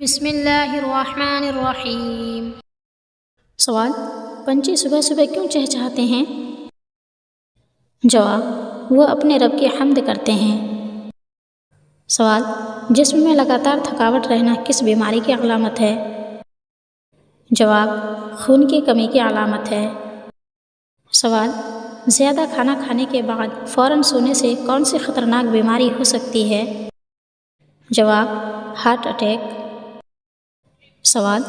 بسم اللہ الرحمن الرحیم۔ سوال: پنچھی صبح صبح کیوں چہچہاتے ہیں؟ جواب: وہ اپنے رب کی حمد کرتے ہیں۔ سوال: جسم میں لگاتار تھکاوٹ رہنا کس بیماری کی علامت ہے؟ جواب: خون کی کمی کی علامت ہے۔ سوال: زیادہ کھانا کھانے کے بعد فوراً سونے سے کون سی خطرناک بیماری ہو سکتی ہے؟ جواب: ہارٹ اٹیک۔ سوال: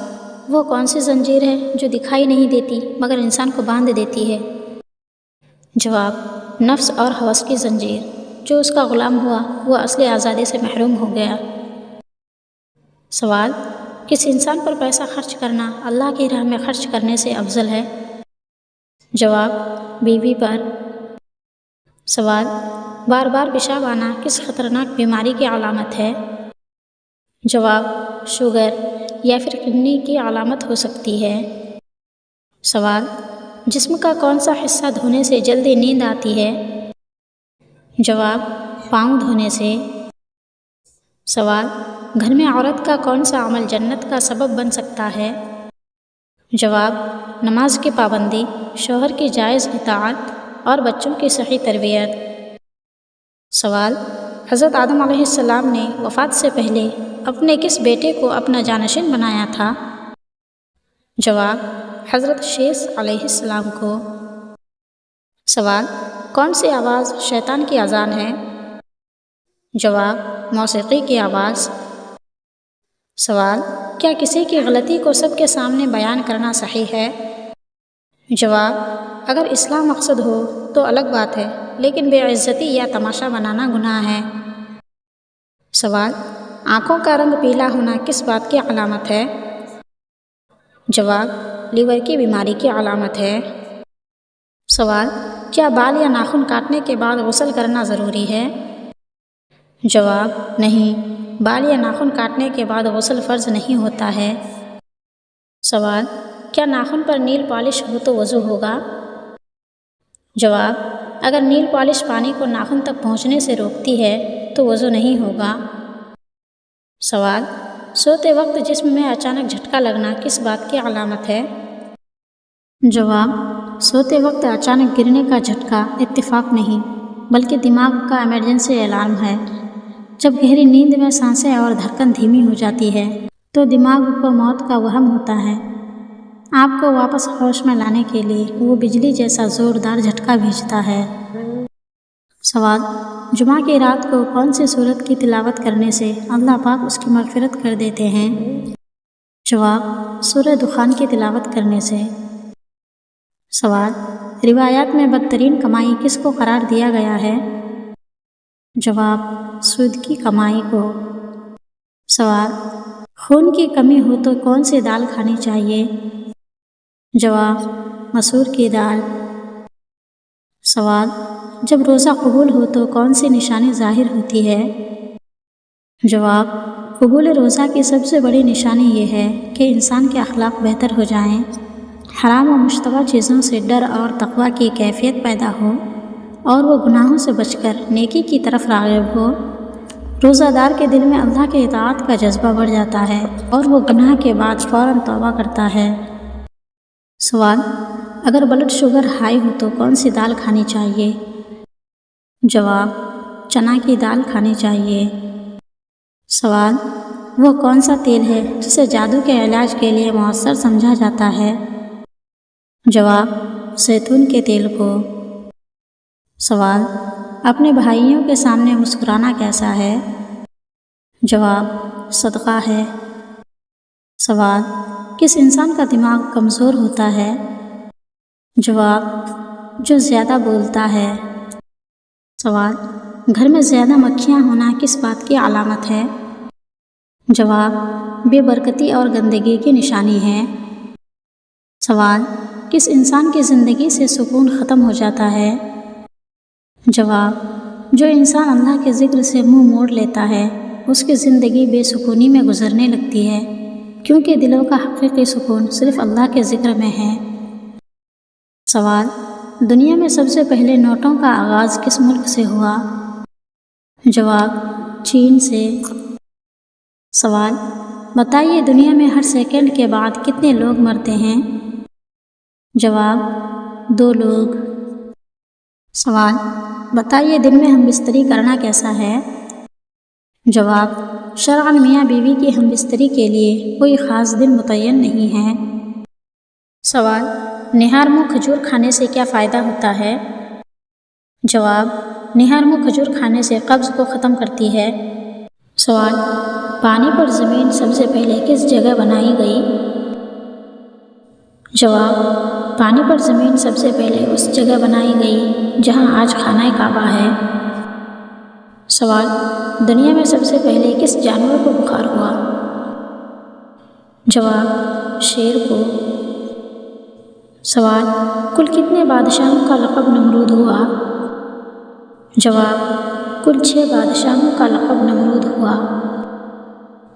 وہ کون سی زنجیر ہے جو دکھائی نہیں دیتی مگر انسان کو باندھ دیتی ہے؟ جواب: نفس اور ہوس کی زنجیر۔ جو اس کا غلام ہوا وہ اصلی آزادی سے محروم ہو گیا۔ سوال: کس انسان پر پیسہ خرچ کرنا اللہ کی راہ میں خرچ کرنے سے افضل ہے؟ جواب: بیوی پر۔ سوال: بار بار پیشاب آنا کس خطرناک بیماری کی علامت ہے؟ جواب: شوگر یا پھر کڈنی کی علامت ہو سکتی ہے۔ سوال: جسم کا کون سا حصہ دھونے سے جلدی نیند آتی ہے؟ جواب: پاؤں دھونے سے۔ سوال: گھر میں عورت کا کون سا عمل جنت کا سبب بن سکتا ہے؟ جواب: نماز کی پابندی، شوہر کی جائز اطاعت اور بچوں کی صحیح تربیت۔ سوال: حضرت آدم علیہ السلام نے وفات سے پہلے اپنے کس بیٹے کو اپنا جانشین بنایا تھا؟ جواب: حضرت شیث علیہ السلام کو۔ سوال: کون سی آواز شیطان کی اذان ہے؟ جواب: موسیقی کی آواز۔ سوال: کیا کسی کی غلطی کو سب کے سامنے بیان کرنا صحیح ہے؟ جواب: اگر اصلاح مقصد ہو تو الگ بات ہے، لیکن بے عزتی یا تماشا بنانا گناہ ہے۔ سوال: آنکھوں کا رنگ پیلا ہونا کس بات کی علامت ہے؟ جواب: لیور کی بیماری کی علامت ہے۔ سوال: کیا بال یا ناخن کاٹنے کے بعد غسل کرنا ضروری ہے؟ جواب: نہیں، بال یا ناخن کاٹنے کے بعد غسل فرض نہیں ہوتا ہے۔ سوال: کیا ناخن پر نیل پالش ہو تو وضو ہوگا؟ جواب: اگر نیل پالش پانی کو ناخن تک پہنچنے سے روکتی ہے تو وضو نہیں ہوگا۔ سوال: سوتے وقت جسم میں اچانک جھٹکا لگنا کس بات کی علامت ہے؟ جواب: سوتے وقت اچانک گرنے کا جھٹکا اتفاق نہیں بلکہ دماغ کا ایمرجنسی الارم ہے۔ جب گہری نیند میں سانسیں اور دھڑکن دھیمی ہو جاتی ہے تو دماغ کو موت کا وہم ہوتا ہے۔ آپ کو واپس ہوش میں لانے کے لیے وہ بجلی جیسا زوردار جھٹکا بھیجتا ہے۔ سوال: جمعہ کی رات کو کون سی سورت کی تلاوت کرنے سے اللہ پاک اس کی مغفرت کر دیتے ہیں؟ جواب: سورہ دخان کی تلاوت کرنے سے۔ سوال: روایات میں بدترین کمائی کس کو قرار دیا گیا ہے؟ جواب: سود کی کمائی کو۔ سوال: خون کی کمی ہو تو کون سی دال کھانی چاہیے؟ جواب: مسور کی دال۔ سوال: جب روزہ قبول ہو تو کون سی نشانی ظاہر ہوتی ہے؟ جواب: قبول روزہ کی سب سے بڑی نشانی یہ ہے کہ انسان کے اخلاق بہتر ہو جائیں، حرام و مشتبہ چیزوں سے ڈر اور تقویٰ کی کیفیت پیدا ہو اور وہ گناہوں سے بچ کر نیکی کی طرف راغب ہو۔ روزہ دار کے دل میں اللہ کے اطاعت کا جذبہ بڑھ جاتا ہے اور وہ گناہ کے بعد فوراً توبہ کرتا ہے۔ سوال: اگر بلڈ شوگر ہائی ہو تو کون سی دال کھانی چاہیے؟ جواب: چنا کی دال کھانی چاہیے۔ سوال: وہ کون سا تیل ہے جسے جادو کے علاج کے لیے مؤثر سمجھا جاتا ہے؟ جواب: زیتون کے تیل کو۔ سوال: اپنے بھائیوں کے سامنے مسکرانا کیسا ہے؟ جواب: صدقہ ہے۔ سوال: کس انسان کا دماغ کمزور ہوتا ہے؟ جواب: جو زیادہ بولتا ہے۔ سوال: گھر میں زیادہ مکھیاں ہونا کس بات کی علامت ہے؟ جواب: بے برکتی اور گندگی کی نشانی ہے۔ سوال: کس انسان کی زندگی سے سکون ختم ہو جاتا ہے؟ جواب: جو انسان اللہ کے ذکر سے منہ موڑ لیتا ہے اس کی زندگی بے سکونی میں گزرنے لگتی ہے، کیونکہ دلوں کا حقیقی سکون صرف اللہ کے ذکر میں ہے۔ سوال: دنیا میں سب سے پہلے نوٹوں کا آغاز کس ملک سے ہوا؟ جواب: چین سے۔ سوال: بتائیے دنیا میں ہر سیکنڈ کے بعد کتنے لوگ مرتے ہیں؟ جواب 2 لوگ۔ سوال، بتائیے دن میں ہم بستری کرنا کیسا ہے؟ جواب، شرعاً میاں بیوی کی ہم بستری کے لیے کوئی خاص دن متعین نہیں ہے۔ سوال، نہار منہ کھجور کھانے سے کیا فائدہ ہوتا ہے؟ جواب، نہار منہ کھجور کھانے سے قبض کو ختم کرتی ہے۔ سوال، پانی پر زمین سب سے پہلے کس جگہ بنائی گئی؟ جواب، پانی پر زمین سب سے پہلے اس جگہ بنائی گئی جہاں آج خانہ کعبہ ہے۔ سوال، دنیا میں سب سے پہلے کس جانور کو بخار ہوا؟ جواب، شیر کو۔ سوال، کل کتنے بادشاہوں کا لقب نمرود ہوا؟ جواب، کل 6 بادشاہوں کا لقب نمرود ہوا۔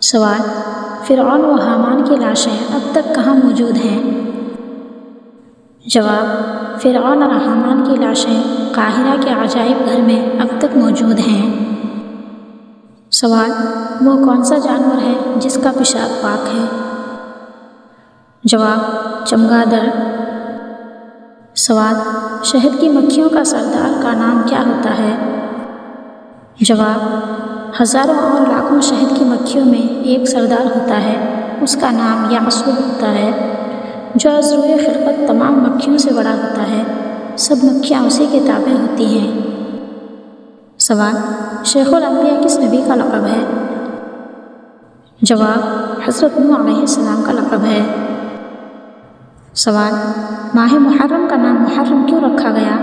سوال، فرعون و حامان کی لاشیں اب تک کہاں موجود ہیں؟ جواب، فرعون اور حامان کی لاشیں قاہرہ کے عجائب گھر میں اب تک موجود ہیں۔ سوال، وہ کون سا جانور ہے جس کا پیشاب پاک ہے؟ جواب، چمگادڑ۔ سوال، شہد کی مکھیوں کا سردار کا نام کیا ہوتا ہے؟ جواب، ہزاروں اور لاکھوں شہد کی مکھیوں میں ایک سردار ہوتا ہے، اس کا نام یعصوب ہوتا ہے، جو از روئے خلقت تمام مکھیوں سے بڑا ہوتا ہے، سب مکھیاں اسی کے تابع ہوتی ہیں۔ سوال، شیخ الانبیاء کس نبی کا لقب ہے؟ جواب، حضرت نوح علیہ السلام کا لقب ہے۔ سوال، ماہ محرم کا نام محرم کیوں رکھا گیا؟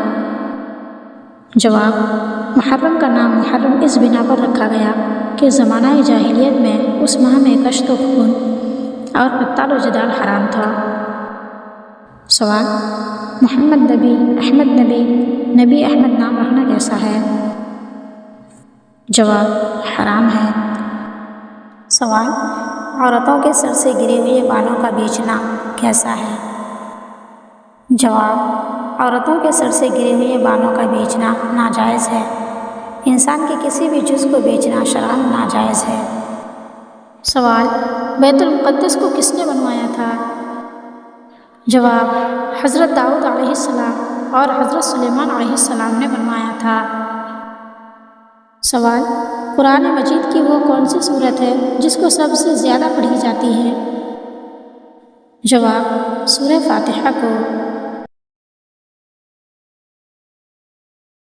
جواب، محرم کا نام محرم اس بنا پر رکھا گیا کہ زمانہ جاہلیت میں اس ماہ میں کشت و خون اور قتال و جدال حرام تھا۔ سوال، محمد نبی، احمد نبی، نبی احمد نام رکھنا کیسا ہے؟ جواب، حرام ہے۔ سوال، عورتوں کے سر سے گرے ہوئے بالوں کا بیچنا کیسا ہے؟ جواب، عورتوں کے سر سے گرے ہوئے بالوں کا بیچنا ناجائز ہے۔ انسان کے کسی بھی جز کو بیچنا شرعاً ناجائز ہے۔ سوال، بیت المقدس کو کس نے بنوایا تھا؟ جواب، حضرت داؤد علیہ السلام اور حضرت سلیمان علیہ السلام نے بنوایا تھا۔ سوال، قرآن مجید کی وہ کون سی صورت ہے جس کو سب سے زیادہ پڑھی جاتی ہے؟ جواب، سورہ فاتحہ کو۔